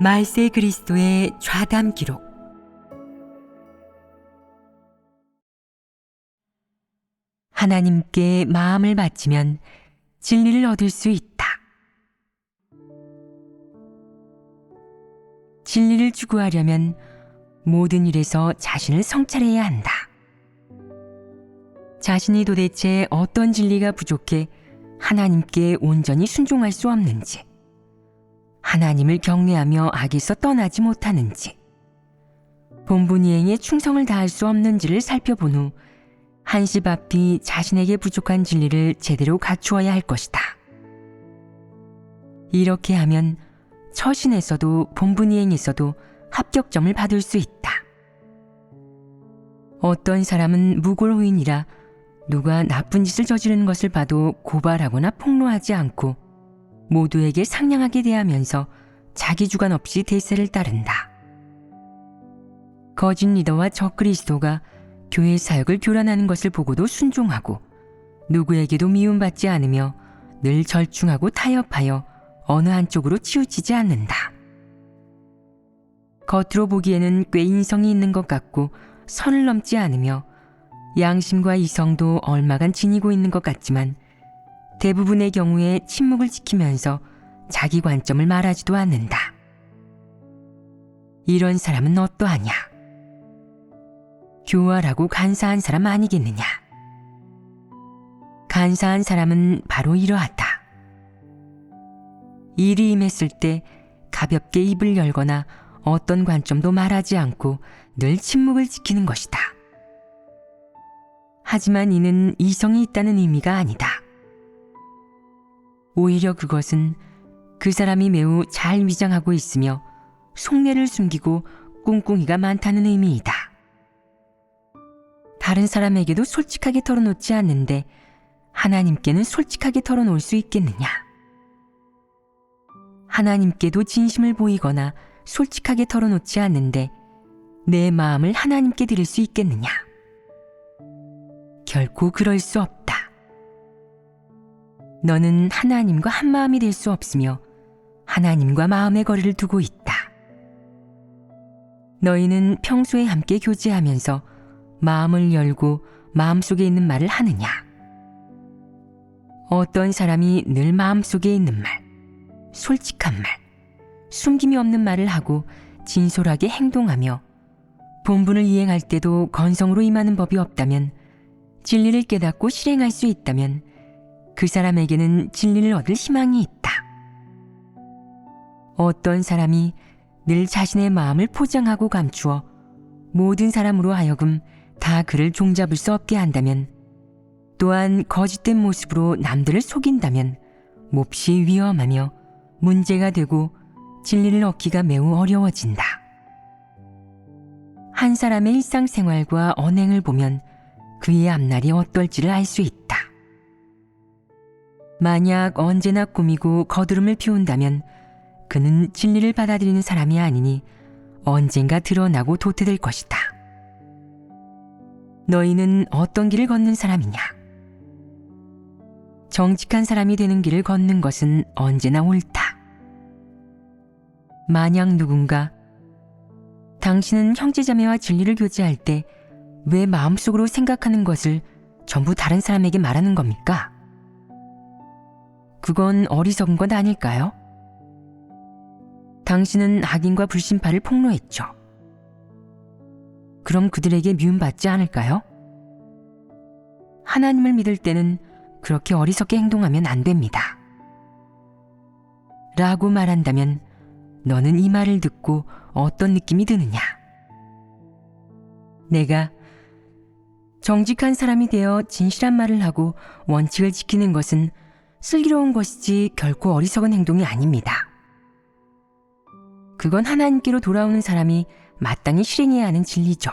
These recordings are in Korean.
말세 그리스도의 좌담 기록. 하나님께 마음을 바치면 진리를 얻을 수 있다. 진리를 추구하려면 모든 일에서 자신을 성찰해야 한다. 자신이 도대체 어떤 진리가 부족해 하나님께 온전히 순종할 수 없는지, 하나님을 경외하며 악에서 떠나지 못하는지, 본분이행에 충성을 다할 수 없는지를 살펴본 후 한시 앞이 자신에게 부족한 진리를 제대로 갖추어야 할 것이다. 이렇게 하면 처신에서도 본분이행에서도 합격점을 받을 수 있다. 어떤 사람은 무골호인이라 누가 나쁜 짓을 저지르는 것을 봐도 고발하거나 폭로하지 않고 모두에게 상냥하게 대하면서 자기 주관 없이 대세를 따른다. 거짓 리더와 적그리스도가 교회 사역을 교란하는 것을 보고도 순종하고 누구에게도 미움받지 않으며 늘 절충하고 타협하여 어느 한쪽으로 치우치지 않는다. 겉으로 보기에는 꽤 인성이 있는 것 같고 선을 넘지 않으며 양심과 이성도 얼마간 지니고 있는 것 같지만 대부분의 경우에 침묵을 지키면서 자기 관점을 말하지도 않는다. 이런 사람은 어떠하냐? 교활하고 간사한 사람 아니겠느냐? 간사한 사람은 바로 이러하다. 일이 임했을 때 가볍게 입을 열거나 어떤 관점도 말하지 않고 늘 침묵을 지키는 것이다. 하지만 이는 이성이 있다는 의미가 아니다. 오히려 그것은 그 사람이 매우 잘 위장하고 있으며 속내를 숨기고 꿍꿍이가 많다는 의미이다. 다른 사람에게도 솔직하게 털어놓지 않는데 하나님께는 솔직하게 털어놓을 수 있겠느냐? 하나님께도 진심을 보이거나 솔직하게 털어놓지 않는데 내 마음을 하나님께 드릴 수 있겠느냐? 결코 그럴 수 없다. 너는 하나님과 한 마음이 될 수 없으며 하나님과 마음의 거리를 두고 있다. 너희는 평소에 함께 교제하면서 마음을 열고 마음속에 있는 말을 하느냐? 어떤 사람이 늘 마음속에 있는 말, 솔직한 말, 숨김이 없는 말을 하고 진솔하게 행동하며 본분을 이행할 때도 건성으로 임하는 법이 없다면, 진리를 깨닫고 실행할 수 있다면 그 사람에게는 진리를 얻을 희망이 있다. 어떤 사람이 늘 자신의 마음을 포장하고 감추어 모든 사람으로 하여금 다 그를 종잡을 수 없게 한다면, 또한 거짓된 모습으로 남들을 속인다면 몹시 위험하며 문제가 되고 진리를 얻기가 매우 어려워진다. 한 사람의 일상생활과 언행을 보면 그의 앞날이 어떨지를 알 수 있다. 만약 언제나 꾸미고 거드름을 피운다면 그는 진리를 받아들이는 사람이 아니니 언젠가 드러나고 도태될 것이다. 너희는 어떤 길을 걷는 사람이냐? 정직한 사람이 되는 길을 걷는 것은 언제나 옳다. 만약 누군가 당신은 형제자매와 진리를 교제할 때 왜 마음속으로 생각하는 것을 전부 다른 사람에게 말하는 겁니까? 그건 어리석은 것 아닐까요? 당신은 악인과 불신파를 폭로했죠. 그럼 그들에게 미움받지 않을까요? 하나님을 믿을 때는 그렇게 어리석게 행동하면 안 됩니다. 라고 말한다면 너는 이 말을 듣고 어떤 느낌이 드느냐? 내가 정직한 사람이 되어 진실한 말을 하고 원칙을 지키는 것은 슬기로운 것이지 결코 어리석은 행동이 아닙니다. 그건 하나님께로 돌아오는 사람이 마땅히 실행해야 하는 진리죠.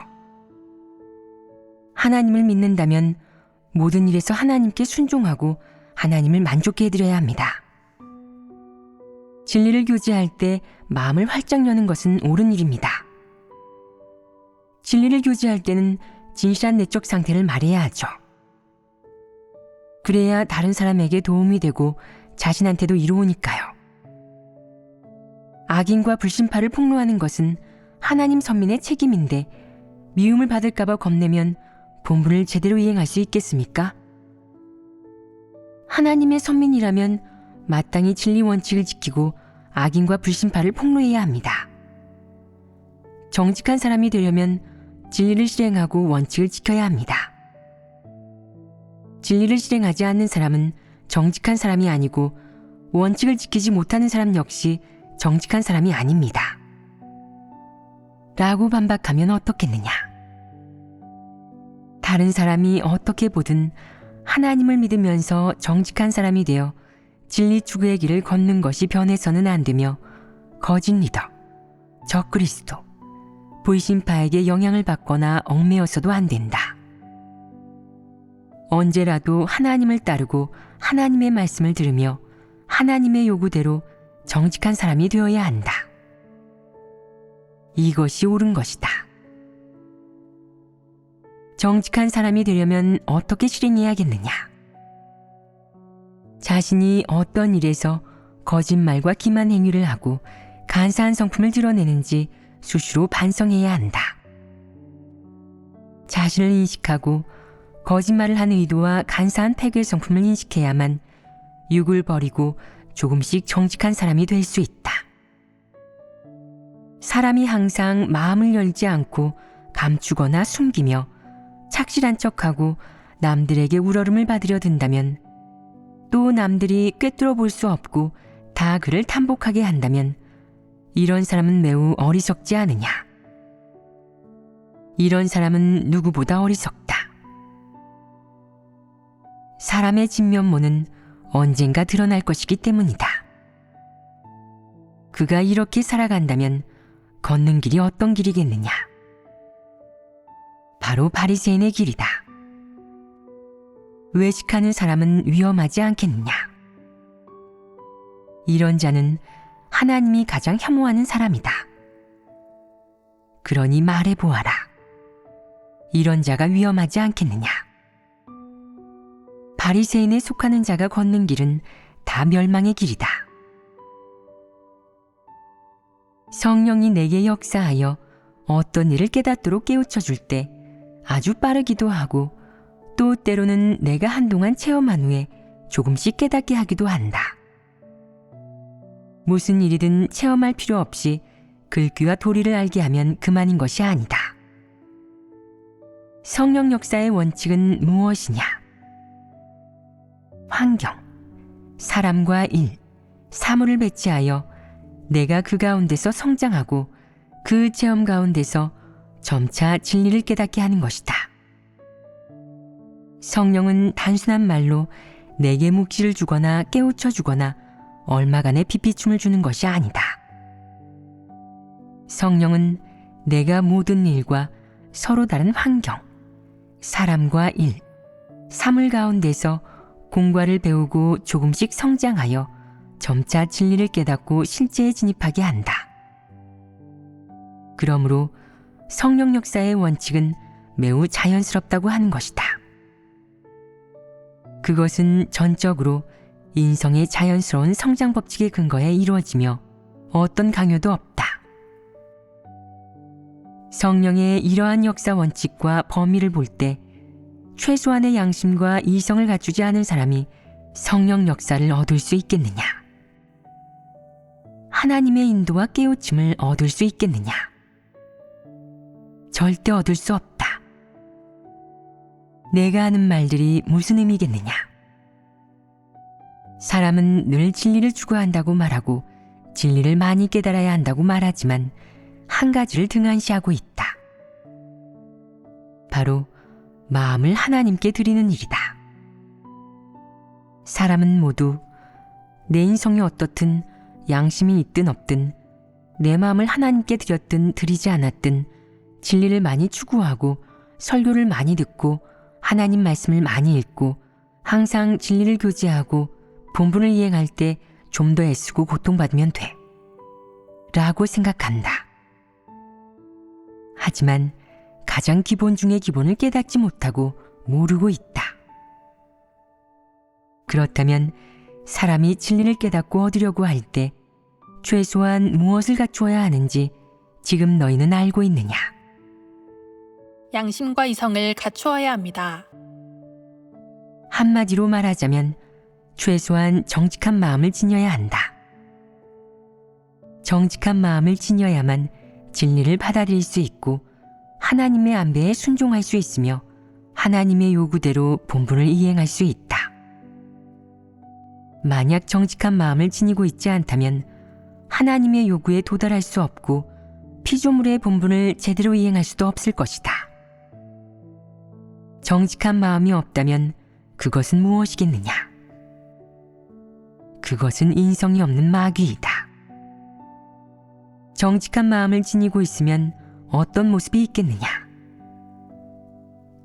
하나님을 믿는다면 모든 일에서 하나님께 순종하고 하나님을 만족해 해드려야 합니다. 진리를 교제할 때 마음을 활짝 여는 것은 옳은 일입니다. 진리를 교제할 때는 진실한 내적 상태를 말해야 하죠. 그래야 다른 사람에게 도움이 되고 자신한테도 이로우니까요. 악인과 불신파를 폭로하는 것은 하나님 선민의 책임인데 미움을 받을까봐 겁내면 본분을 제대로 이행할 수 있겠습니까? 하나님의 선민이라면 마땅히 진리 원칙을 지키고 악인과 불신파를 폭로해야 합니다. 정직한 사람이 되려면 진리를 실행하고 원칙을 지켜야 합니다. 진리를 실행하지 않는 사람은 정직한 사람이 아니고 원칙을 지키지 못하는 사람 역시 정직한 사람이 아닙니다. 라고 반박하면 어떻겠느냐? 다른 사람이 어떻게 보든 하나님을 믿으면서 정직한 사람이 되어 진리 추구의 길을 걷는 것이 변해서는 안 되며 거짓 리더, 적그리스도, 불신파에게 영향을 받거나 얽매여서도 안 된다. 언제라도 하나님을 따르고 하나님의 말씀을 들으며 하나님의 요구대로 정직한 사람이 되어야 한다. 이것이 옳은 것이다. 정직한 사람이 되려면 어떻게 실행해야겠느냐? 자신이 어떤 일에서 거짓말과 기만 행위를 하고 간사한 성품을 드러내는지 수시로 반성해야 한다. 자신을 인식하고 거짓말을 한 의도와 간사한 태도의 성품을 인식해야만 육을 버리고 조금씩 정직한 사람이 될 수 있다. 사람이 항상 마음을 열지 않고 감추거나 숨기며 착실한 척하고 남들에게 우러름을 받으려 든다면, 또 남들이 꿰뚫어 볼 수 없고 다 그를 탐복하게 한다면 이런 사람은 매우 어리석지 않으냐? 이런 사람은 누구보다 어리석다. 사람의 진면모는 언젠가 드러날 것이기 때문이다. 그가 이렇게 살아간다면 걷는 길이 어떤 길이겠느냐? 바로 바리새인의 길이다. 외식하는 사람은 위험하지 않겠느냐? 이런 자는 하나님이 가장 혐오하는 사람이다. 그러니 말해보아라. 이런 자가 위험하지 않겠느냐? 바리새인에 속하는 자가 걷는 길은 다 멸망의 길이다. 성령이 내게 역사하여 어떤 일을 깨닫도록 깨우쳐 줄 때 아주 빠르기도 하고, 또 때로는 내가 한동안 체험한 후에 조금씩 깨닫게 하기도 한다. 무슨 일이든 체험할 필요 없이 글귀와 도리를 알게 하면 그만인 것이 아니다. 성령 역사의 원칙은 무엇이냐? 환경, 사람과 일, 사물을 배치하여 내가 그 가운데서 성장하고 그 체험 가운데서 점차 진리를 깨닫게 하는 것이다. 성령은 단순한 말로 내게 묵시를 주거나 깨우쳐 주거나 얼마간의 피피춤을 주는 것이 아니다. 성령은 내가 모든 일과 서로 다른 환경, 사람과 일, 사물 가운데서 공과를 배우고 조금씩 성장하여 점차 진리를 깨닫고 실제에 진입하게 한다. 그러므로 성령 역사의 원칙은 매우 자연스럽다고 하는 것이다. 그것은 전적으로 인성의 자연스러운 성장 법칙의 근거에 이루어지며 어떤 강요도 없다. 성령의 이러한 역사 원칙과 범위를 볼 때 최소한의 양심과 이성을 갖추지 않은 사람이 성령 역사를 얻을 수 있겠느냐? 하나님의 인도와 깨우침을 얻을 수 있겠느냐? 절대 얻을 수 없다. 내가 하는 말들이 무슨 의미겠느냐? 사람은 늘 진리를 추구한다고 말하고 진리를 많이 깨달아야 한다고 말하지만 한 가지를 등한시하고 있다. 바로 마음을 하나님께 드리는 일이다. 사람은 모두 내 인성이 어떻든 양심이 있든 없든 내 마음을 하나님께 드렸든 드리지 않았든 진리를 많이 추구하고 설교를 많이 듣고 하나님 말씀을 많이 읽고 항상 진리를 교제하고 본분을 이행할 때 좀 더 애쓰고 고통받으면 돼 라고 생각한다. 하지만 가장 기본 중의 기본을 깨닫지 못하고 모르고 있다. 그렇다면 사람이 진리를 깨닫고 얻으려고 할 때 최소한 무엇을 갖추어야 하는지 지금 너희는 알고 있느냐? 양심과 이성을 갖추어야 합니다. 한마디로 말하자면 최소한 정직한 마음을 지녀야 한다. 정직한 마음을 지녀야만 진리를 받아들일 수 있고 하나님의 안배에 순종할 수 있으며 하나님의 요구대로 본분을 이행할 수 있다. 만약 정직한 마음을 지니고 있지 않다면 하나님의 요구에 도달할 수 없고 피조물의 본분을 제대로 이행할 수도 없을 것이다. 정직한 마음이 없다면 그것은 무엇이겠느냐? 그것은 인성이 없는 마귀이다. 정직한 마음을 지니고 있으면 어떤 모습이 있겠느냐?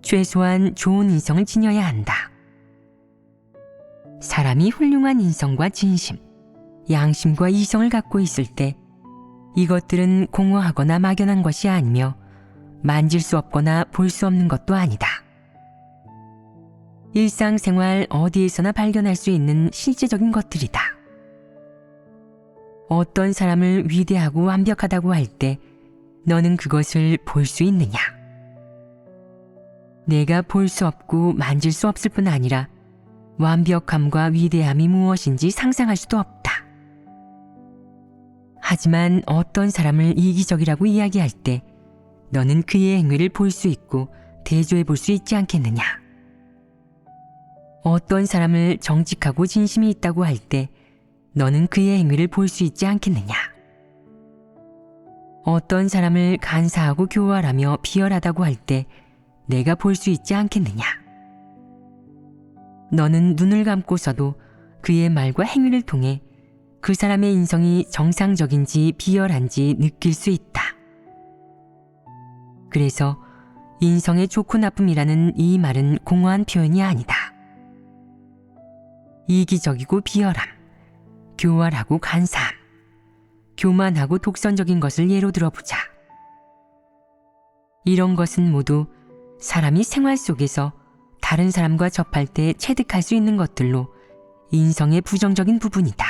최소한 좋은 인성을 지녀야 한다. 사람이 훌륭한 인성과 진심, 양심과 이성을 갖고 있을 때 이것들은 공허하거나 막연한 것이 아니며 만질 수 없거나 볼 수 없는 것도 아니다. 일상생활 어디에서나 발견할 수 있는 실제적인 것들이다. 어떤 사람을 위대하고 완벽하다고 할 때 너는 그것을 볼 수 있느냐? 내가 볼 수 없고 만질 수 없을 뿐 아니라 완벽함과 위대함이 무엇인지 상상할 수도 없다. 하지만 어떤 사람을 이기적이라고 이야기할 때 너는 그의 행위를 볼 수 있고 대조해 볼 수 있지 않겠느냐? 어떤 사람을 정직하고 진심이 있다고 할 때 너는 그의 행위를 볼 수 있지 않겠느냐? 어떤 사람을 간사하고 교활하며 비열하다고 할 때 내가 볼 수 있지 않겠느냐? 너는 눈을 감고서도 그의 말과 행위를 통해 그 사람의 인성이 정상적인지 비열한지 느낄 수 있다. 그래서 인성의 좋고 나쁨이라는 이 말은 공허한 표현이 아니다. 이기적이고 비열함, 교활하고 간사함, 교만하고 독선적인 것을 예로 들어보자. 이런 것은 모두 사람이 생활 속에서 다른 사람과 접할 때 체득할 수 있는 것들로 인성의 부정적인 부분이다.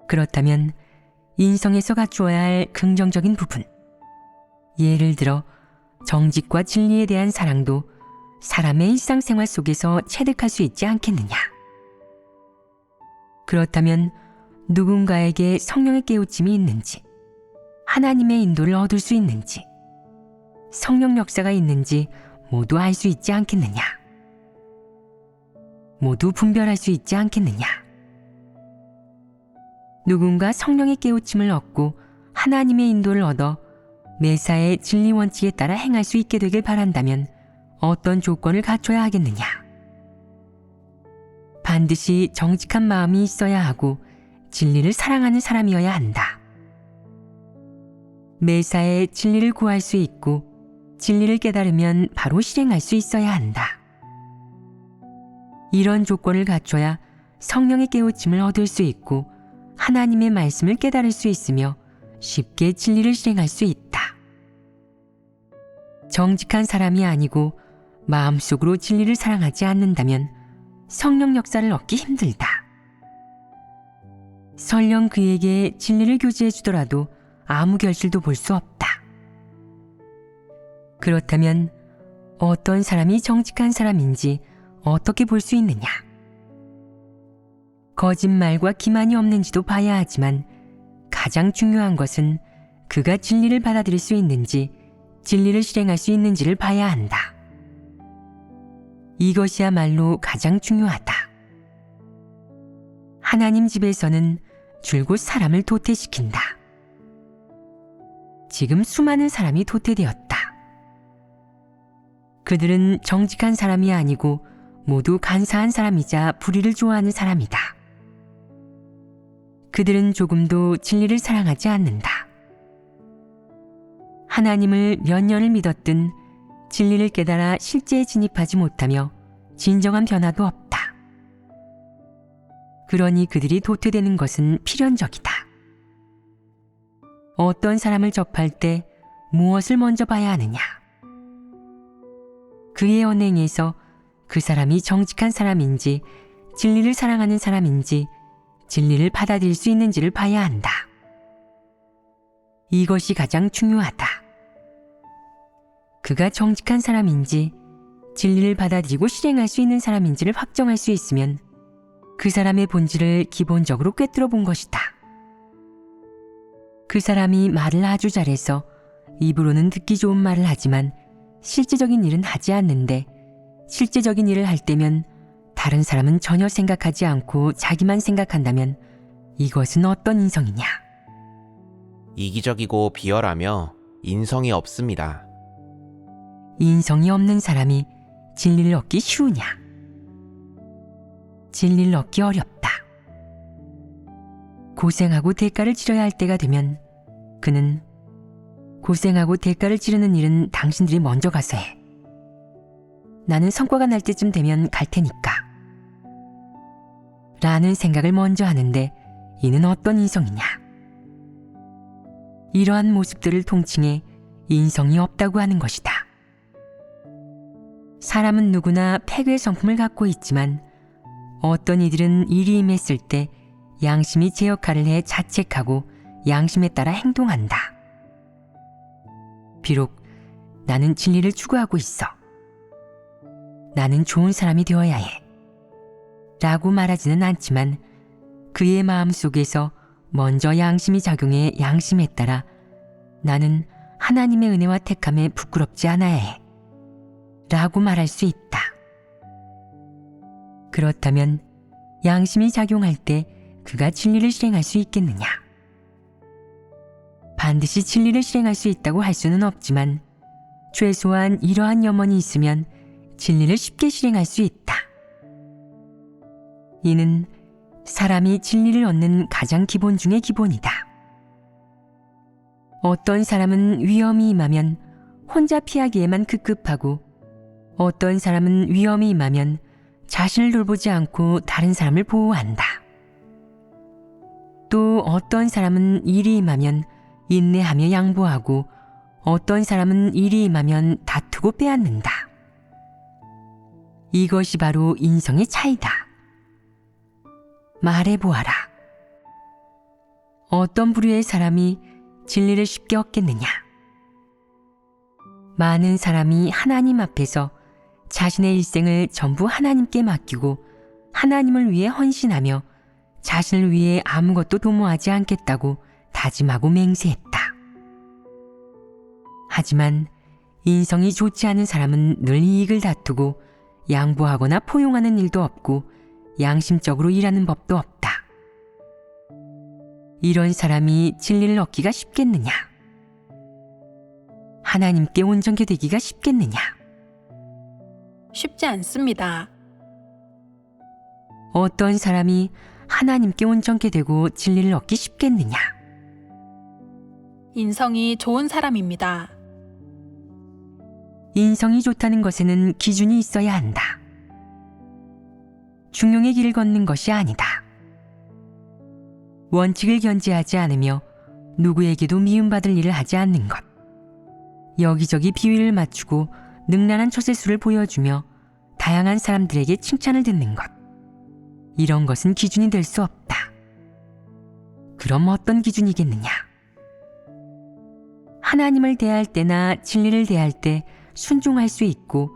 그렇다면 인성에서 갖추어야 할 긍정적인 부분, 예를 들어 정직과 진리에 대한 사랑도 사람의 일상생활 속에서 체득할 수 있지 않겠느냐? 그렇다면 누군가에게 성령의 깨우침이 있는지, 하나님의 인도를 얻을 수 있는지, 성령 역사가 있는지 모두 알 수 있지 않겠느냐? 모두 분별할 수 있지 않겠느냐? 누군가 성령의 깨우침을 얻고 하나님의 인도를 얻어 매사의 진리 원칙에 따라 행할 수 있게 되길 바란다면 어떤 조건을 갖춰야 하겠느냐? 반드시 정직한 마음이 있어야 하고 진리를 사랑하는 사람이어야 한다. 매사에 진리를 구할 수 있고 진리를 깨달으면 바로 실행할 수 있어야 한다. 이런 조건을 갖춰야 성령의 깨우침을 얻을 수 있고 하나님의 말씀을 깨달을 수 있으며 쉽게 진리를 실행할 수 있다. 정직한 사람이 아니고 마음속으로 진리를 사랑하지 않는다면 성령 역사를 얻기 힘들다. 설령 그에게 진리를 교제해 주더라도 아무 결실도 볼 수 없다. 그렇다면 어떤 사람이 정직한 사람인지 어떻게 볼 수 있느냐? 거짓말과 기만이 없는지도 봐야 하지만 가장 중요한 것은 그가 진리를 받아들일 수 있는지, 진리를 실행할 수 있는지를 봐야 한다. 이것이야말로 가장 중요하다. 하나님 집에서는 줄곧 사람을 도태시킨다. 지금 수많은 사람이 도태되었다. 그들은 정직한 사람이 아니고 모두 간사한 사람이자 불의를 좋아하는 사람이다. 그들은 조금도 진리를 사랑하지 않는다. 하나님을 몇 년을 믿었든 진리를 깨달아 실제에 진입하지 못하며 진정한 변화도 없다. 그러니 그들이 도태되는 것은 필연적이다. 어떤 사람을 접할 때 무엇을 먼저 봐야 하느냐? 그의 언행에서 그 사람이 정직한 사람인지, 진리를 사랑하는 사람인지, 진리를 받아들일 수 있는지를 봐야 한다. 이것이 가장 중요하다. 그가 정직한 사람인지 진리를 받아들이고 실행할 수 있는 사람인지를 확정할 수 있으면 그 사람의 본질을 기본적으로 꿰뚫어 본 것이다. 그 사람이 말을 아주 잘해서 입으로는 듣기 좋은 말을 하지만 실제적인 일은 하지 않는데 실제적인 일을 할 때면 다른 사람은 전혀 생각하지 않고 자기만 생각한다면 이것은 어떤 인성이냐? 이기적이고 비열하며 인성이 없습니다. 인성이 없는 사람이 진리를 얻기 쉬우냐? 진리를 얻기 어렵다. 고생하고 대가를 치러야 할 때가 되면 그는 고생하고 대가를 치르는 일은 당신들이 먼저 가서 해. 나는 성과가 날 때쯤 되면 갈 테니까. 라는 생각을 먼저 하는데 이는 어떤 인성이냐? 이러한 모습들을 통칭해 인성이 없다고 하는 것이다. 사람은 누구나 패괴의 성품을 갖고 있지만 어떤 이들은 일이 임했을 때 양심이 제 역할을 해 자책하고 양심에 따라 행동한다. 비록 나는 진리를 추구하고 있어. 나는 좋은 사람이 되어야 해. 라고 말하지는 않지만 그의 마음속에서 먼저 양심이 작용해 양심에 따라 나는 하나님의 은혜와 택함에 부끄럽지 않아야 해. 라고 말할 수 있다. 그렇다면 양심이 작용할 때 그가 진리를 실행할 수 있겠느냐? 반드시 진리를 실행할 수 있다고 할 수는 없지만 최소한 이러한 염원이 있으면 진리를 쉽게 실행할 수 있다. 이는 사람이 진리를 얻는 가장 기본 중의 기본이다. 어떤 사람은 위험이 임하면 혼자 피하기에만 급급하고 어떤 사람은 위험이 임하면 자신을 돌보지 않고 다른 사람을 보호한다. 또 어떤 사람은 일이 임하면 인내하며 양보하고 어떤 사람은 일이 임하면 다투고 빼앗는다. 이것이 바로 인성의 차이다. 말해보아라. 어떤 부류의 사람이 진리를 쉽게 얻겠느냐? 많은 사람이 하나님 앞에서 자신의 일생을 전부 하나님께 맡기고 하나님을 위해 헌신하며 자신을 위해 아무것도 도모하지 않겠다고 다짐하고 맹세했다. 하지만 인성이 좋지 않은 사람은 늘 이익을 다투고 양보하거나 포용하는 일도 없고 양심적으로 일하는 법도 없다. 이런 사람이 진리를 얻기가 쉽겠느냐? 하나님께 온전케 되기가 쉽겠느냐? 쉽지 않습니다. 어떤 사람이 하나님께 온전케 되고 진리를 얻기 쉽겠느냐? 인성이 좋은 사람입니다. 인성이 좋다는 것에는 기준이 있어야 한다. 중용의 길을 걷는 것이 아니다. 원칙을 견지하지 않으며 누구에게도 미움받을 일을 하지 않는 것. 여기저기 비위를 맞추고 능란한 처세술을 보여주며 다양한 사람들에게 칭찬을 듣는 것. 이런 것은 기준이 될 수 없다. 그럼 어떤 기준이겠느냐? 하나님을 대할 때나 진리를 대할 때 순종할 수 있고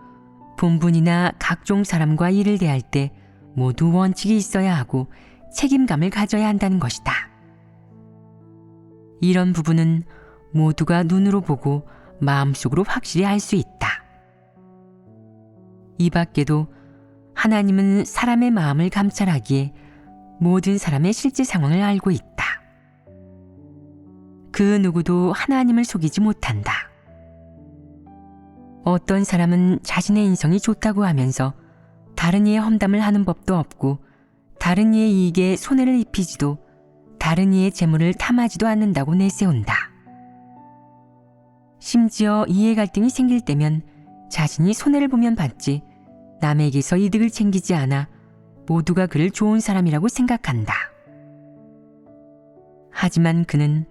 본분이나 각종 사람과 일을 대할 때 모두 원칙이 있어야 하고 책임감을 가져야 한다는 것이다. 이런 부분은 모두가 눈으로 보고 마음속으로 확실히 알 수 있다. 이 밖에도 하나님은 사람의 마음을 감찰하기에 모든 사람의 실제 상황을 알고 있다. 그 누구도 하나님을 속이지 못한다. 어떤 사람은 자신의 인성이 좋다고 하면서 다른 이의 험담을 하는 법도 없고 다른 이의 이익에 손해를 입히지도 다른 이의 재물을 탐하지도 않는다고 내세운다. 심지어 이해 갈등이 생길 때면 자신이 손해를 보면 받지 남에게서 이득을 챙기지 않아 모두가 그를 좋은 사람이라고 생각한다. 하지만 그는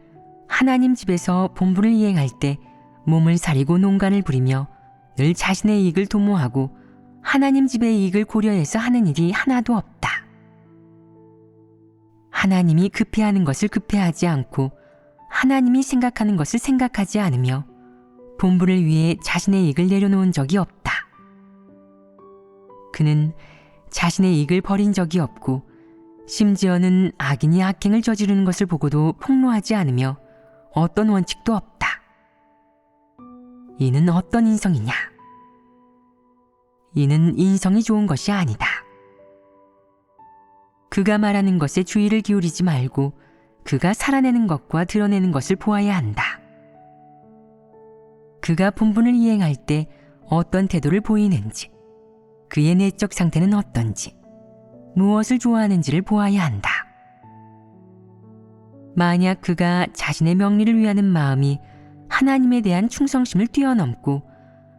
하나님 집에서 본분을 이행할 때 몸을 사리고 농간을 부리며 늘 자신의 이익을 도모하고 하나님 집의 이익을 고려해서 하는 일이 하나도 없다. 하나님이 급해하는 것을 급해하지 않고 하나님이 생각하는 것을 생각하지 않으며 본분을 위해 자신의 이익을 내려놓은 적이 없다. 그는 자신의 이익을 버린 적이 없고 심지어는 악인이 악행을 저지르는 것을 보고도 폭로하지 않으며 어떤 원칙도 없다. 이는 어떤 인성이냐? 이는 인성이 좋은 것이 아니다. 그가 말하는 것에 주의를 기울이지 말고 그가 살아내는 것과 드러내는 것을 보아야 한다. 그가 본분을 이행할 때 어떤 태도를 보이는지, 그의 내적 상태는 어떤지, 무엇을 좋아하는지를 보아야 한다. 만약 그가 자신의 명리를 위하는 마음이 하나님에 대한 충성심을 뛰어넘고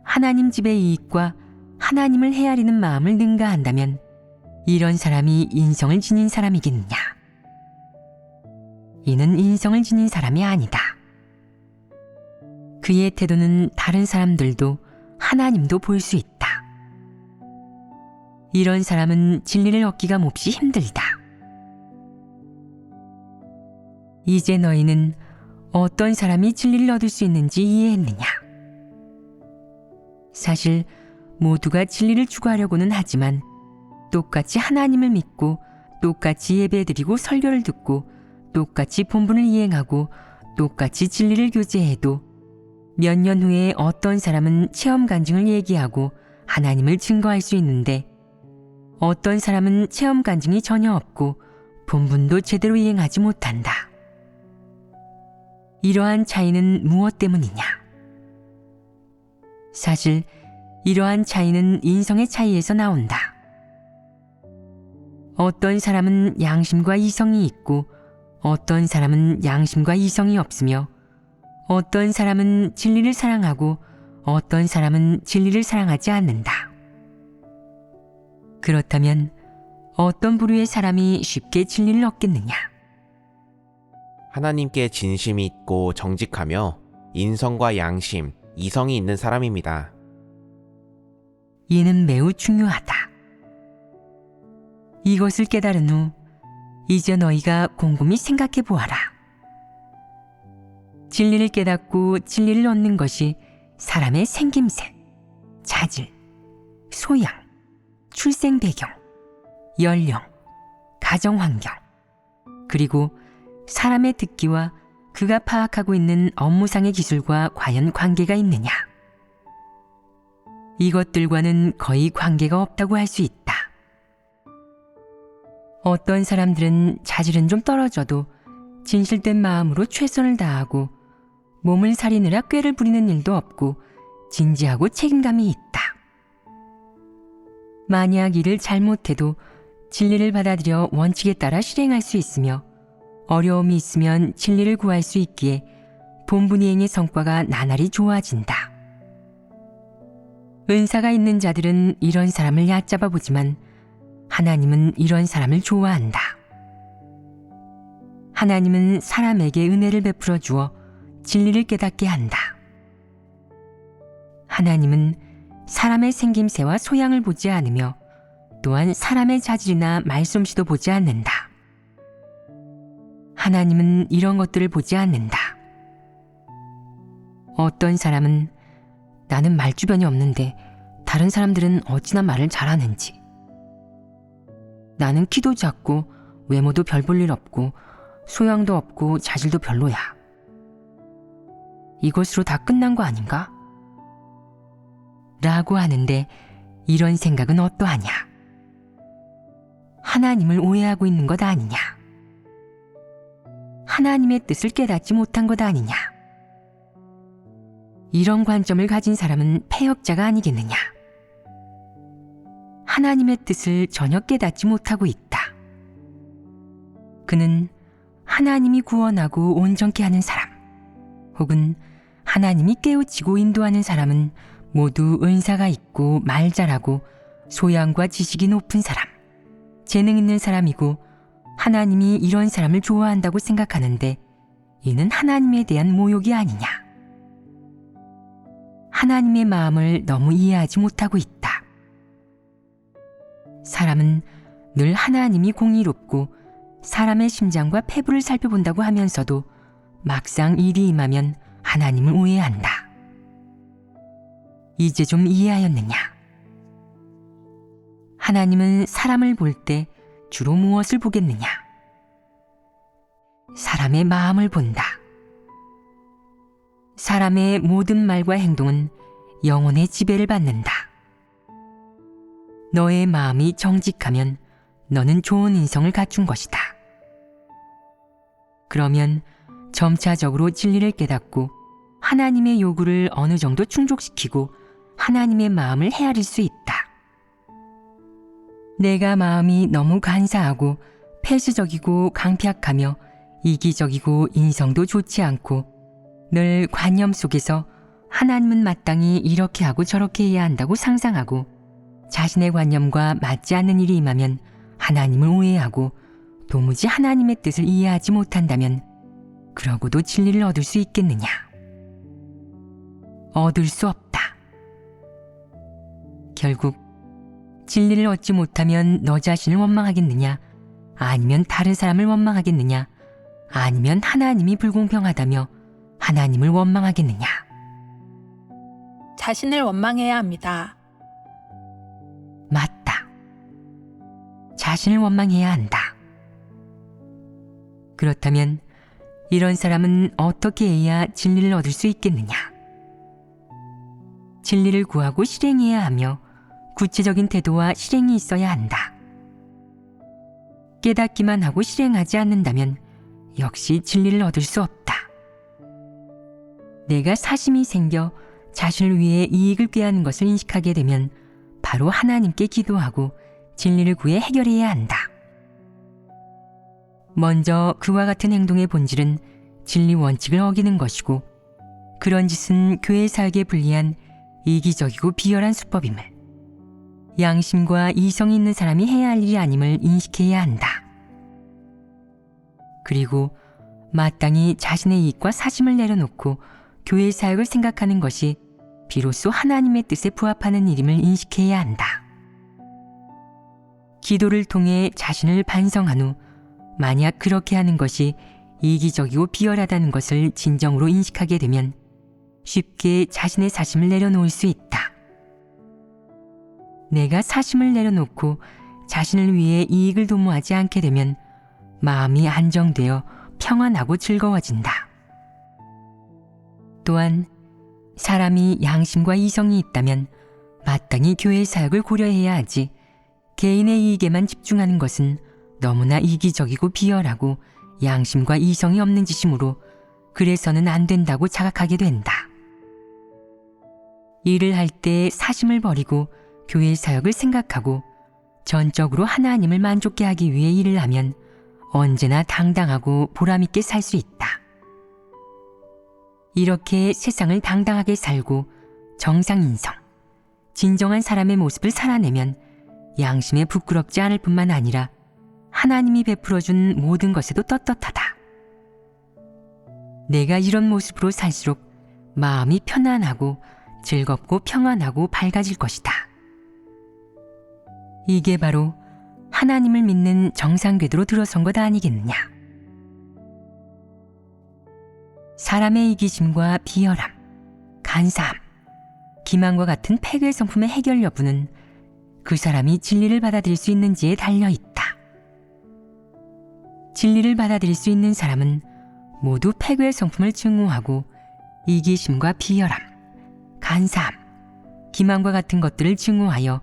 하나님 집의 이익과 하나님을 헤아리는 마음을 능가한다면 이런 사람이 인성을 지닌 사람이겠느냐? 이는 인성을 지닌 사람이 아니다. 그의 태도는 다른 사람들도 하나님도 볼 수 있다. 이런 사람은 진리를 얻기가 몹시 힘들다. 이제 너희는 어떤 사람이 진리를 얻을 수 있는지 이해했느냐? 사실 모두가 진리를 추구하려고는 하지만 똑같이 하나님을 믿고 똑같이 예배드리고 설교를 듣고 똑같이 본분을 이행하고 똑같이 진리를 교제해도 몇 년 후에 어떤 사람은 체험 간증을 얘기하고 하나님을 증거할 수 있는데 어떤 사람은 체험 간증이 전혀 없고 본분도 제대로 이행하지 못한다. 이러한 차이는 무엇 때문이냐? 사실 이러한 차이는 인성의 차이에서 나온다. 어떤 사람은 양심과 이성이 있고 어떤 사람은 양심과 이성이 없으며 어떤 사람은 진리를 사랑하고 어떤 사람은 진리를 사랑하지 않는다. 그렇다면 어떤 부류의 사람이 쉽게 진리를 얻겠느냐? 하나님께 진심이 있고 정직하며 인성과 양심, 이성이 있는 사람입니다. 이는 매우 중요하다. 이것을 깨달은 후 이제 너희가 곰곰이 생각해 보아라. 진리를 깨닫고 진리를 얻는 것이 사람의 생김새, 자질, 소양, 출생 배경, 연령, 가정 환경, 그리고 사람의 듣기와 그가 파악하고 있는 업무상의 기술과 과연 관계가 있느냐? 이것들과는 거의 관계가 없다고 할 수 있다. 어떤 사람들은 자질은 좀 떨어져도 진실된 마음으로 최선을 다하고 몸을 사리느라 꾀를 부리는 일도 없고 진지하고 책임감이 있다. 만약 일을 잘못해도 진리를 받아들여 원칙에 따라 실행할 수 있으며 어려움이 있으면 진리를 구할 수 있기에 본분 이행의 성과가 나날이 좋아진다. 은사가 있는 자들은 이런 사람을 얕잡아 보지만 하나님은 이런 사람을 좋아한다. 하나님은 사람에게 은혜를 베풀어 주어 진리를 깨닫게 한다. 하나님은 사람의 생김새와 소양을 보지 않으며 또한 사람의 자질이나 말솜씨도 보지 않는다. 하나님은 이런 것들을 보지 않는다. 어떤 사람은 나는 말주변이 없는데 다른 사람들은 어찌나 말을 잘하는지, 나는 키도 작고 외모도 별 볼 일 없고 소양도 없고 자질도 별로야. 이것으로 다 끝난 거 아닌가? 라고 하는데 이런 생각은 어떠하냐? 하나님을 오해하고 있는 것 아니냐? 하나님의 뜻을 깨닫지 못한 것 아니냐? 이런 관점을 가진 사람은 패역자가 아니겠느냐? 하나님의 뜻을 전혀 깨닫지 못하고 있다. 그는 하나님이 구원하고 온전케 하는 사람, 혹은 하나님이 깨우치고 인도하는 사람은 모두 은사가 있고 말 잘하고 소양과 지식이 높은 사람, 재능 있는 사람이고 하나님이 이런 사람을 좋아한다고 생각하는데 이는 하나님에 대한 모욕이 아니냐? 하나님의 마음을 너무 이해하지 못하고 있다. 사람은 늘 하나님이 공의롭고 사람의 심장과 폐부를 살펴본다고 하면서도 막상 일이 임하면 하나님을 오해한다. 이제 좀 이해하였느냐? 하나님은 사람을 볼 때 주로 무엇을 보겠느냐? 사람의 마음을 본다. 사람의 모든 말과 행동은 영혼의 지배를 받는다. 너의 마음이 정직하면 너는 좋은 인성을 갖춘 것이다. 그러면 점차적으로 진리를 깨닫고 하나님의 요구를 어느 정도 충족시키고 하나님의 마음을 헤아릴 수 있다. 내가 마음이 너무 간사하고 폐쇄적이고 강팍하며 이기적이고 인성도 좋지 않고 늘 관념 속에서 하나님은 마땅히 이렇게 하고 저렇게 해야 한다고 상상하고 자신의 관념과 맞지 않는 일이 임하면 하나님을 오해하고 도무지 하나님의 뜻을 이해하지 못한다면 그러고도 진리를 얻을 수 있겠느냐? 얻을 수 없다. 결국 진리를 얻지 못하면 너 자신을 원망하겠느냐? 아니면 다른 사람을 원망하겠느냐? 아니면 하나님이 불공평하다며 하나님을 원망하겠느냐? 자신을 원망해야 합니다. 맞다. 자신을 원망해야 한다. 그렇다면 이런 사람은 어떻게 해야 진리를 얻을 수 있겠느냐? 진리를 구하고 실행해야 하며 구체적인 태도와 실행이 있어야 한다. 깨닫기만 하고 실행하지 않는다면 역시 진리를 얻을 수 없다. 내가 사심이 생겨 자신을 위해 이익을 꾀하는 것을 인식하게 되면 바로 하나님께 기도하고 진리를 구해 해결해야 한다. 먼저 그와 같은 행동의 본질은 진리 원칙을 어기는 것이고 그런 짓은 교회 사역에 불리한 이기적이고 비열한 수법임을 양심과 이성이 있는 사람이 해야 할 일이 아님을 인식해야 한다. 그리고 마땅히 자신의 이익과 사심을 내려놓고 교회 사역을 생각하는 것이 비로소 하나님의 뜻에 부합하는 일임을 인식해야 한다. 기도를 통해 자신을 반성한 후 만약 그렇게 하는 것이 이기적이고 비열하다는 것을 진정으로 인식하게 되면 쉽게 자신의 사심을 내려놓을 수 있다. 내가 사심을 내려놓고 자신을 위해 이익을 도모하지 않게 되면 마음이 안정되어 평안하고 즐거워진다. 또한 사람이 양심과 이성이 있다면 마땅히 교회 사역을 고려해야 하지 개인의 이익에만 집중하는 것은 너무나 이기적이고 비열하고 양심과 이성이 없는 짓이므로 그래서는 안 된다고 자각하게 된다. 일을 할 때 사심을 버리고 교회 사역을 생각하고 전적으로 하나님을 만족케 하기 위해 일을 하면 언제나 당당하고 보람있게 살 수 있다. 이렇게 세상을 당당하게 살고 정상인성, 진정한 사람의 모습을 살아내면 양심에 부끄럽지 않을 뿐만 아니라 하나님이 베풀어준 모든 것에도 떳떳하다. 내가 이런 모습으로 살수록 마음이 편안하고 즐겁고 평안하고 밝아질 것이다. 이게 바로 하나님을 믿는 정상궤도로 들어선 것 아니겠느냐. 사람의 이기심과 비열함, 간사함, 기만과 같은 폐괴 성품의 해결 여부는 그 사람이 진리를 받아들일 수 있는지에 달려있다. 진리를 받아들일 수 있는 사람은 모두 폐괴 성품을 증오하고 이기심과 비열함, 간사함, 기만과 같은 것들을 증오하여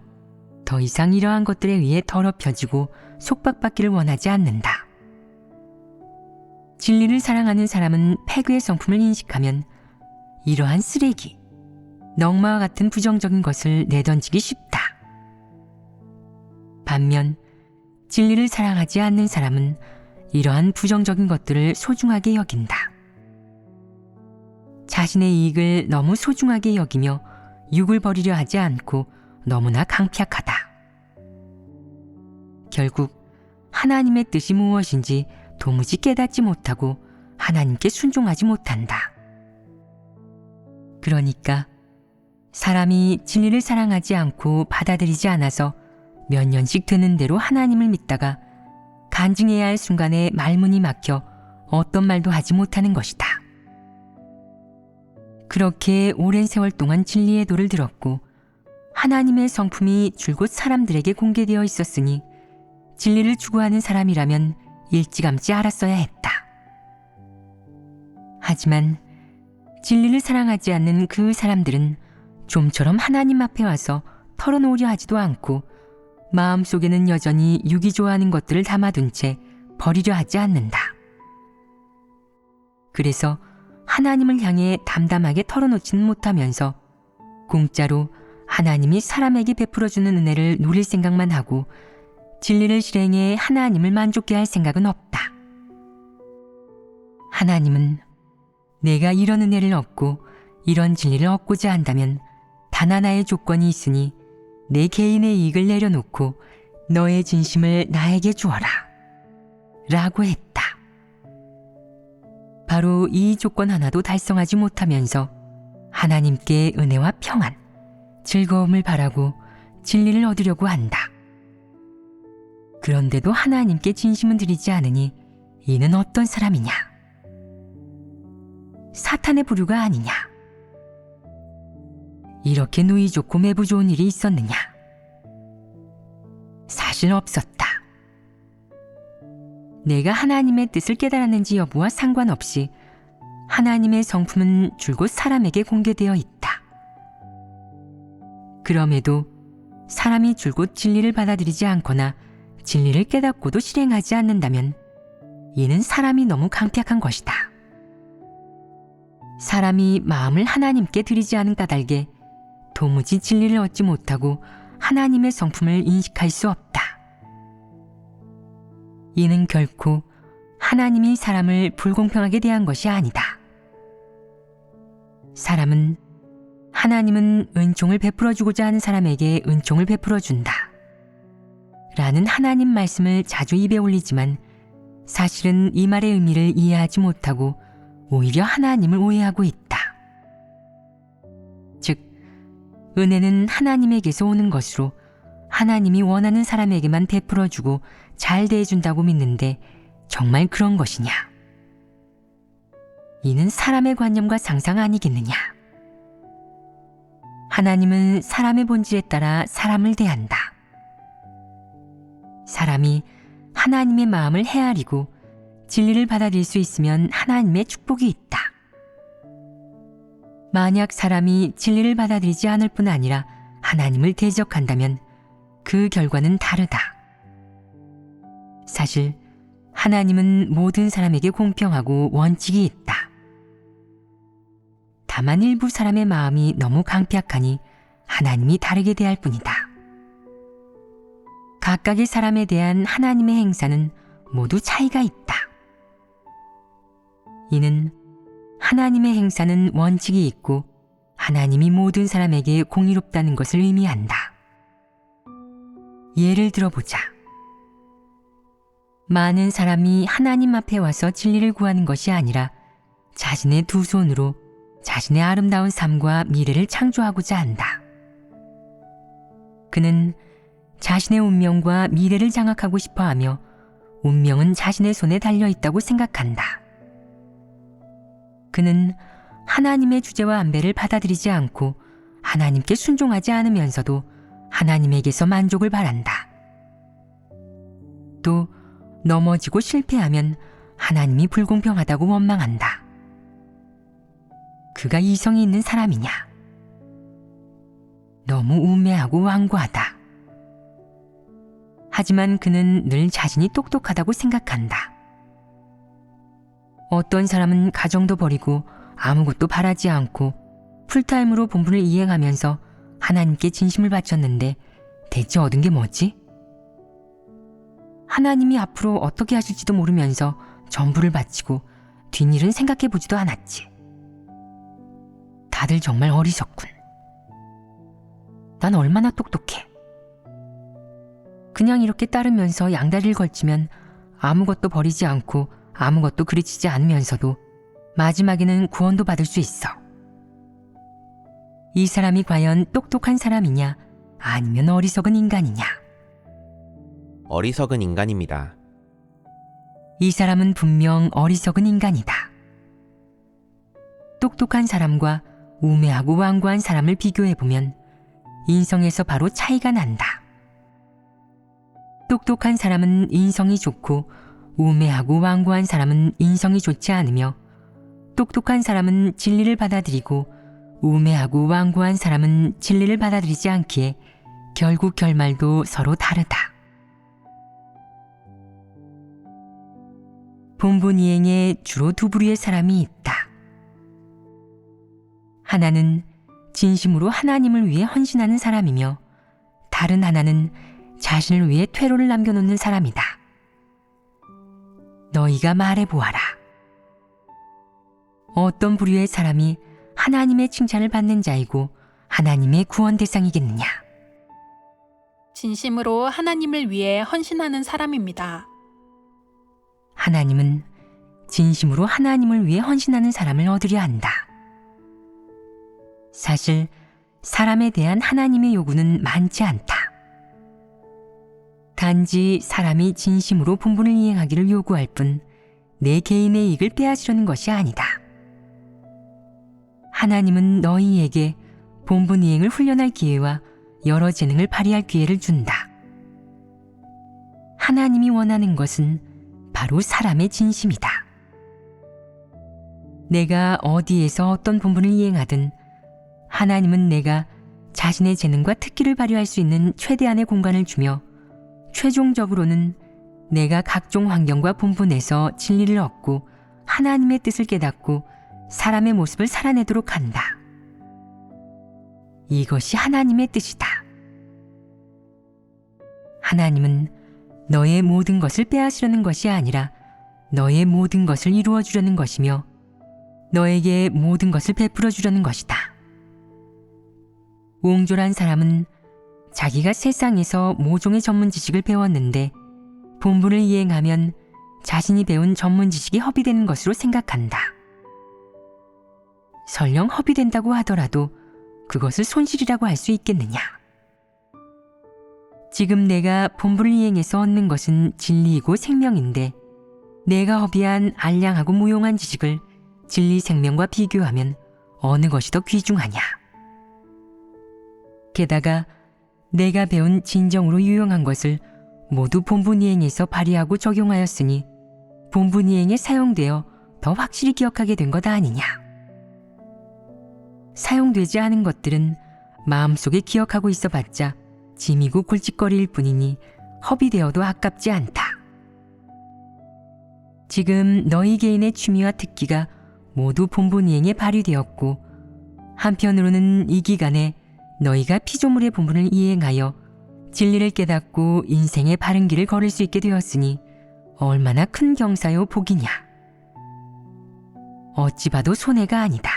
더 이상 이러한 것들에 의해 더럽혀지고 속박받기를 원하지 않는다. 진리를 사랑하는 사람은 폐괴의 성품을 인식하면 이러한 쓰레기, 넝마와 같은 부정적인 것을 내던지기 쉽다. 반면 진리를 사랑하지 않는 사람은 이러한 부정적인 것들을 소중하게 여긴다. 자신의 이익을 너무 소중하게 여기며 육을 버리려 하지 않고 너무나 강팍하다. 결국 하나님의 뜻이 무엇인지 도무지 깨닫지 못하고 하나님께 순종하지 못한다. 그러니까 사람이 진리를 사랑하지 않고 받아들이지 않아서 몇 년씩 되는 대로 하나님을 믿다가 간증해야 할 순간에 말문이 막혀 어떤 말도 하지 못하는 것이다. 그렇게 오랜 세월 동안 진리의 도를 들었고 하나님의 성품이 줄곧 사람들에게 공개되어 있었으니 진리를 추구하는 사람이라면 일찌감치 알았어야 했다. 하지만 진리를 사랑하지 않는 그 사람들은 좀처럼 하나님 앞에 와서 털어놓으려 하지도 않고 마음속에는 여전히 육이 좋아하는 것들을 담아둔 채 버리려 하지 않는다. 그래서 하나님을 향해 담담하게 털어놓지는 못하면서 공짜로 하나님이 사람에게 베풀어주는 은혜를 누릴 생각만 하고 진리를 실행해 하나님을 만족케 할 생각은 없다. 하나님은 내가 이런 은혜를 얻고 이런 진리를 얻고자 한다면 단 하나의 조건이 있으니 내 개인의 이익을 내려놓고 너의 진심을 나에게 주어라 라고 했다. 바로 이 조건 하나도 달성하지 못하면서 하나님께 은혜와 평안, 즐거움을 바라고 진리를 얻으려고 한다. 그런데도 하나님께 진심은 드리지 않으니 이는 어떤 사람이냐? 사탄의 부류가 아니냐? 이렇게 누이 좋고 매부 좋은 일이 있었느냐? 사실 없었다. 내가 하나님의 뜻을 깨달았는지 여부와 상관없이 하나님의 성품은 줄곧 사람에게 공개되어 있다. 그럼에도 사람이 줄곧 진리를 받아들이지 않거나 진리를 깨닫고도 실행하지 않는다면 이는 사람이 너무 강팍한 것이다. 사람이 마음을 하나님께 드리지 않은 까닭에 도무지 진리를 얻지 못하고 하나님의 성품을 인식할 수 없다. 이는 결코 하나님이 사람을 불공평하게 대한 것이 아니다. 사람은 하나님은 은총을 베풀어주고자 하는 사람에게 은총을 베풀어준다 라는 하나님 말씀을 자주 입에 올리지만 사실은 이 말의 의미를 이해하지 못하고 오히려 하나님을 오해하고 있다. 즉, 은혜는 하나님에게서 오는 것으로 하나님이 원하는 사람에게만 베풀어주고 잘 대해준다고 믿는데 정말 그런 것이냐? 이는 사람의 관념과 상상 아니겠느냐? 하나님은 사람의 본질에 따라 사람을 대한다. 사람이 하나님의 마음을 헤아리고 진리를 받아들일 수 있으면 하나님의 축복이 있다. 만약 사람이 진리를 받아들이지 않을 뿐 아니라 하나님을 대적한다면 그 결과는 다르다. 사실 하나님은 모든 사람에게 공평하고 원칙이 있다. 다만 일부 사람의 마음이 너무 강팍하니 하나님이 다르게 대할 뿐이다. 각각의 사람에 대한 하나님의 행사는 모두 차이가 있다. 이는 하나님의 행사는 원칙이 있고 하나님이 모든 사람에게 공의롭다는 것을 의미한다. 예를 들어보자. 많은 사람이 하나님 앞에 와서 진리를 구하는 것이 아니라 자신의 두 손으로 자신의 아름다운 삶과 미래를 창조하고자 한다. 그는 자신의 운명과 미래를 장악하고 싶어 하며 운명은 자신의 손에 달려 있다고 생각한다. 그는 하나님의 주제와 안배를 받아들이지 않고 하나님께 순종하지 않으면서도 하나님에게서 만족을 바란다. 또 넘어지고 실패하면 하나님이 불공평하다고 원망한다. 그가 이성이 있는 사람이냐? 너무 우매하고 완고하다. 하지만 그는 늘 자신이 똑똑하다고 생각한다. 어떤 사람은 가정도 버리고 아무것도 바라지 않고 풀타임으로 본분을 이행하면서 하나님께 진심을 바쳤는데 대체 얻은 게 뭐지? 하나님이 앞으로 어떻게 하실지도 모르면서 전부를 바치고 뒷일은 생각해보지도 않았지. 다들 정말 어리석군. 난 얼마나 똑똑해. 그냥 이렇게 따르면서 양다리를 걸치면 아무것도 버리지 않고 아무것도 그르치지 않으면서도 마지막에는 구원도 받을 수 있어. 이 사람이 과연 똑똑한 사람이냐 아니면 어리석은 인간이냐? 어리석은 인간입니다. 이 사람은 분명 어리석은 인간이다. 똑똑한 사람과 우매하고 완고한 사람을 비교해보면 인성에서 바로 차이가 난다. 똑똑한 사람은 인성이 좋고 우매하고 완고한 사람은 인성이 좋지 않으며, 똑똑한 사람은 진리를 받아들이고 우매하고 완고한 사람은 진리를 받아들이지 않기에 결국 결말도 서로 다르다. 본분이행에 주로 두 부류의 사람이 있다. 하나는 진심으로 하나님을 위해 헌신하는 사람이며, 다른 하나는 자신을 위해 퇴로를 남겨놓는 사람이다. 너희가 말해보아라. 어떤 부류의 사람이 하나님의 칭찬을 받는 자이고 하나님의 구원 대상이겠느냐? 진심으로 하나님을 위해 헌신하는 사람입니다. 하나님은 진심으로 하나님을 위해 헌신하는 사람을 얻으려 한다. 사실 사람에 대한 하나님의 요구는 많지 않다. 단지 사람이 진심으로 본분을 이행하기를 요구할 뿐 내 개인의 이익을 빼앗으려는 것이 아니다. 하나님은 너희에게 본분 이행을 훈련할 기회와 여러 재능을 발휘할 기회를 준다. 하나님이 원하는 것은 바로 사람의 진심이다. 내가 어디에서 어떤 본분을 이행하든 하나님은 내가 자신의 재능과 특기를 발휘할 수 있는 최대한의 공간을 주며, 최종적으로는 내가 각종 환경과 본분에서 진리를 얻고 하나님의 뜻을 깨닫고 사람의 모습을 살아내도록 한다. 이것이 하나님의 뜻이다. 하나님은 너의 모든 것을 빼앗으려는 것이 아니라 너의 모든 것을 이루어 주려는 것이며, 너에게 모든 것을 베풀어 주려는 것이다. 옹졸한 사람은 자기가 세상에서 모종의 전문 지식을 배웠는데 본분을 이행하면 자신이 배운 전문 지식이 허비되는 것으로 생각한다. 설령 허비된다고 하더라도 그것을 손실이라고 할 수 있겠느냐? 지금 내가 본분을 이행해서 얻는 것은 진리이고 생명인데, 내가 허비한 알량하고 무용한 지식을 진리 생명과 비교하면 어느 것이 더 귀중하냐? 게다가 내가 배운 진정으로 유용한 것을 모두 본분 이행에서 발휘하고 적용하였으니 본분 이행에 사용되어 더 확실히 기억하게 된 것 아니냐? 사용되지 않은 것들은 마음속에 기억하고 있어봤자 짐이고 골칫거리일 뿐이니 허비되어도 아깝지 않다. 지금 너희 개인의 취미와 특기가 모두 본분 이행에 발휘되었고, 한편으로는 이 기간에 너희가 피조물의 본분을 이행하여 진리를 깨닫고 인생의 바른 길을 걸을 수 있게 되었으니 얼마나 큰 경사요 복이냐. 어찌 봐도 손해가 아니다.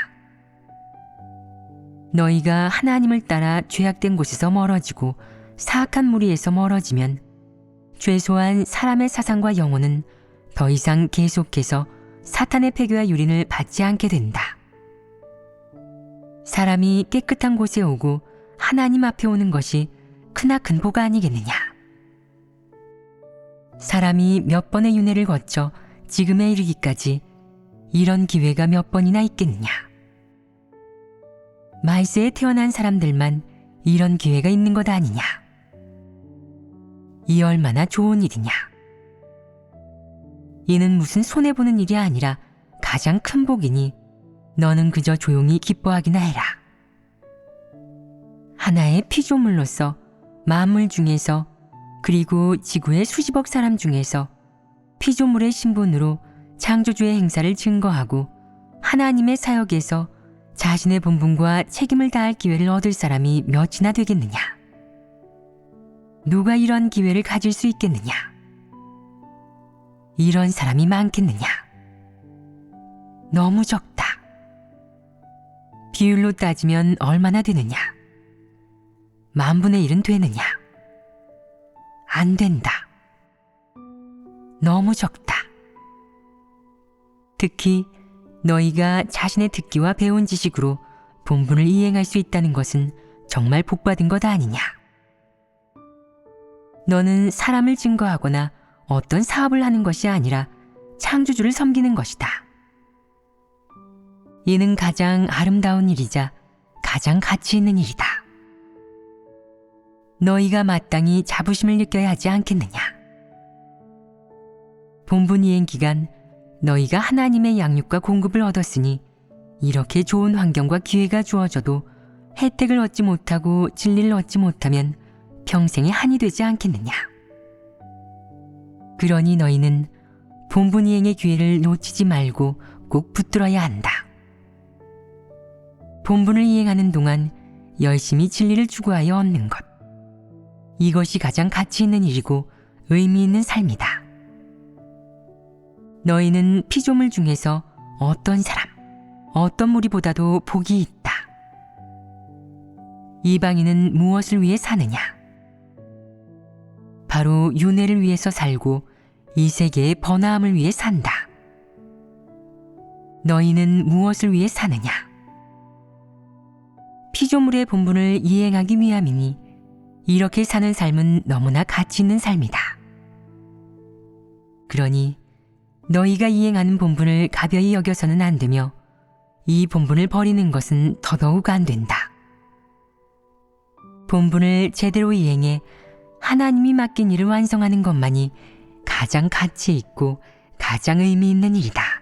너희가 하나님을 따라 죄악된 곳에서 멀어지고 사악한 무리에서 멀어지면 최소한 사람의 사상과 영혼은 더 이상 계속해서 사탄의 패교와 유린을 받지 않게 된다. 사람이 깨끗한 곳에 오고 하나님 앞에 오는 것이 크나큰 복 아니겠느냐. 사람이 몇 번의 윤회를 거쳐 지금에 이르기까지 이런 기회가 몇 번이나 있겠느냐. 말세에 태어난 사람들만 이런 기회가 있는 것 아니냐. 이 얼마나 좋은 일이냐. 이는 무슨 손해보는 일이 아니라 가장 큰 복이니 너는 그저 조용히 기뻐하기나 해라. 하나의 피조물로서 만물 중에서, 그리고 지구의 수십억 사람 중에서 피조물의 신분으로 창조주의 행사를 증거하고 하나님의 사역에서 자신의 본분과 책임을 다할 기회를 얻을 사람이 몇이나 되겠느냐. 누가 이런 기회를 가질 수 있겠느냐. 이런 사람이 많겠느냐. 너무 적다. 비율로 따지면 얼마나 되느냐. 10,000분의 1은 되느냐. 안 된다. 너무 적다. 특히 너희가 자신의 특기와 배운 지식으로 본분을 이행할 수 있다는 것은 정말 복받은 것 아니냐. 너는 사람을 증거하거나 어떤 사업을 하는 것이 아니라 창조주를 섬기는 것이다. 이는 가장 아름다운 일이자 가장 가치 있는 일이다. 너희가 마땅히 자부심을 느껴야 하지 않겠느냐? 본분 이행 기간 너희가 하나님의 양육과 공급을 얻었으니 이렇게 좋은 환경과 기회가 주어져도 혜택을 얻지 못하고 진리를 얻지 못하면 평생의 한이 되지 않겠느냐? 그러니 너희는 본분 이행의 기회를 놓치지 말고 꼭 붙들어야 한다. 본분을 이행하는 동안 열심히 진리를 추구하여 얻는 것. 이것이 가장 가치 있는 일이고 의미 있는 삶이다. 너희는 피조물 중에서 어떤 사람, 어떤 무리보다도 복이 있다. 이방인은 무엇을 위해 사느냐? 바로 윤회를 위해서 살고 이 세계의 번화함을 위해 산다. 너희는 무엇을 위해 사느냐? 피조물의 본분을 이행하기 위함이니 이렇게 사는 삶은 너무나 가치 있는 삶이다. 그러니 너희가 이행하는 본분을 가벼이 여겨서는 안 되며 이 본분을 버리는 것은 더더욱 안 된다. 본분을 제대로 이행해 하나님이 맡긴 일을 완성하는 것만이 가장 가치 있고 가장 의미 있는 일이다.